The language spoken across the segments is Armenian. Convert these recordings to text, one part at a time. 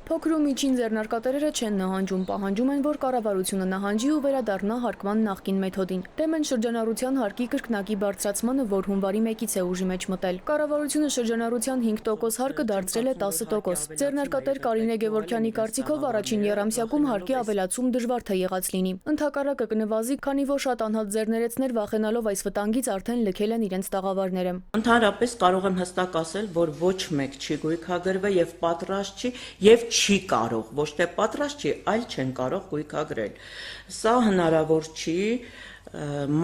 Փոքր ու միջին ձեռնարկատերերը չեն նահանջում, պահանջում են, որ կառավարությունը նահանջի ու վերադառնա հարկման նախկին մեթոդին։ Դեմ են շրջանառության հարկի կրկնակի բարձրացմանը, որ հունվարի 1-ից է ուժի մեջ մտել։ Կառավարությունը շրջանառության 5% հարկը դարձրել է 10%։ Ձեռնարկատեր Կարինե Գևորգյանի կարծիքով առաջին եռամսյակում հարկի ավելացում դժվար թե եղած լինի։ Ընդհակառակը կնվազի, քանի որ շատ անհատ ձեռներեցներ վախենալով այս վտանգից արդեն լքել են իրենց տաղավարները։ Ընդհանրապես կարող եմ հստակ ասել, որ ոչ մեկ չի գույքագրվել եւ պատրաստ չի եւ չի կարող, ոչ թե պատրաստ չի, այլ չեն կարող գույքագրել։ Սա հնարավոր չի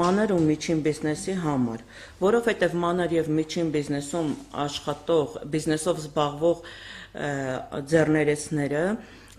մանր ու միջին բիզնեսի համար, որովհետեւ մանր եւ միջին բիզնեսում աշխատող, բիզնեսով զբաղվող ձեռներեցները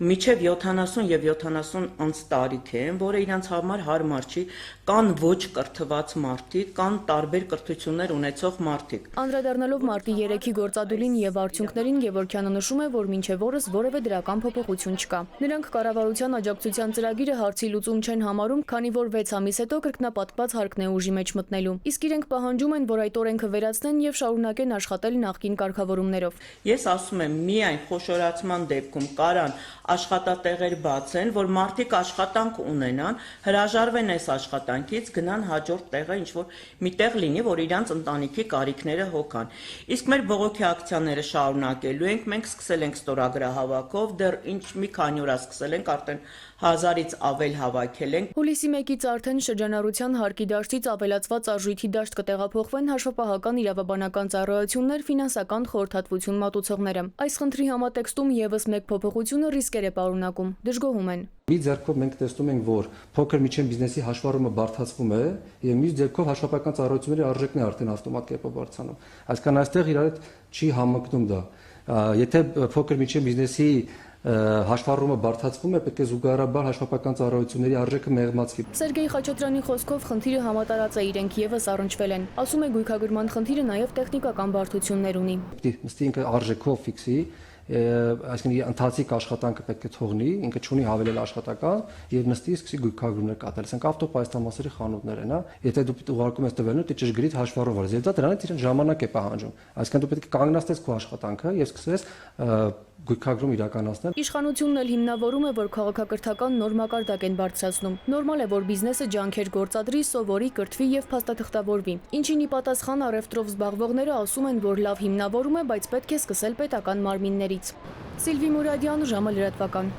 միջև 70 եւ 70 անց տարիք են, որը իրանց համար հարմար չի, կան ոչ կրթված մարդիկ, կան տարբեր կրթություններ ունեցող մարդիկ։ Անդրադառնալով մարտի 3-ի գործադուլին եւ արդյունքներին, Գևորգյանը նշում է, որ մինչեւ օրս որևէ դրական փոփոխություն չկա։ Նրանք կառավարության աջակցության ծրագիրը հարցի լուծում չեն համարում, քանի որ 6 ամիս հետո կրկնապատկված հարկն է ուժի մեջ մտնելու։ Իսկ իրենք պահանջում են, որ այդ օրենքը վերացնեն եւ շարունակեն աշխատել նախկին կարգավորումներով։ Ես ասում եմ, միայն խոշորացման դեպքում կարան աշխատատեղեր բացեն, որ մարդիկ աշխատանք ունենան, հրաժարվեն այս աշխատանքից, գնան հաջորդ տեղը, ինչ որ մի տեղ լինի, որ իրանց ընտանիքի կարիքները հոգան։ Իսկ մեր բողոքի ակցիաները շարունակելու ենք, մենք սկսել ենք ստորագրահավաքով, դեռ ինչ մի քանի օր սկսել ենք, արդեն 1000-ից ավել հավաքել ենք։ Հուլիսի 1-ից արդեն շրջանառության հարկի դաշտից ավելացված արժույթի դաշտ կտեղափոխվեն հաշվապահական իրավաբանական ծառայություններ, ֆինանսական խորհրդատվություն մատուցողները։ Այս խնդրի համատեքստում եւս մեկ փոփոխությունը ռիսկեր է պարունակում, դժգոհում են։ Մի ձեռքով մենք տեսնում ենք, որ փոքր միջին բիզնեսի հաշվառումը բարդացվում է, եւ մյուս ձեռքով հաշվապահական ծառայությունների արժեքն է արդեն ավտոմատ կերպով բարձրանում։ Այսինքն այստեղ իրար հետ չի համընկնում դա։ Եթե փոքր միջին բիզնեսի հաշվառումը բարդացվում է, պետք է զուգահեռաբար հաշվապահական ծառայությունների արժեքը մեղմացվի։ Սերգեյ Խաչատրյանի խոսքով խնդիրը համատարած է, իրենք եւս առնչվել են։ Ասում է, գույքագրման խնդիրը նաեւ տեխնիկական բարդություններ ունի։ Նստի ինքը արժեքով ֆիքսի, այսինքն ընթացիկ աշխատանքը պետք է թողնի, ինքը չունի հավելել աշխատական եւ նստի սկսի գույքագրումներ կատարել։ Ասենք ավտոպայստամասերի խանութներ են, հա։ Եթե դու ուղարկում ես տվելը, դու ճշգրիտ հաշվառով արես։ Եվ դա դրանից իրեն ժամանակ է պահանջում։ Այսինքն դու պետք է կանգնացնես քո աշխատանքը եւ սկսես գույքագրում իրականացնել։ Իշխանությունն էլ հիմնավորում է, որ քաղաքակրթական նոր մակարդակ են բարձրացնում։ Նորմալ է, որ բիզնեսը ջանքեր գործադրի, սովորի, կրթվի եւ փաստաթղթավորվի։ Ինչին ի պատասխան առևտրով զբաղվողները ասում են, որ լավ հիմնավորում է, բայց պետք է սկսել պետական մարմիններից։ Սիլվի Մուրադյան, ժամը լրատվական։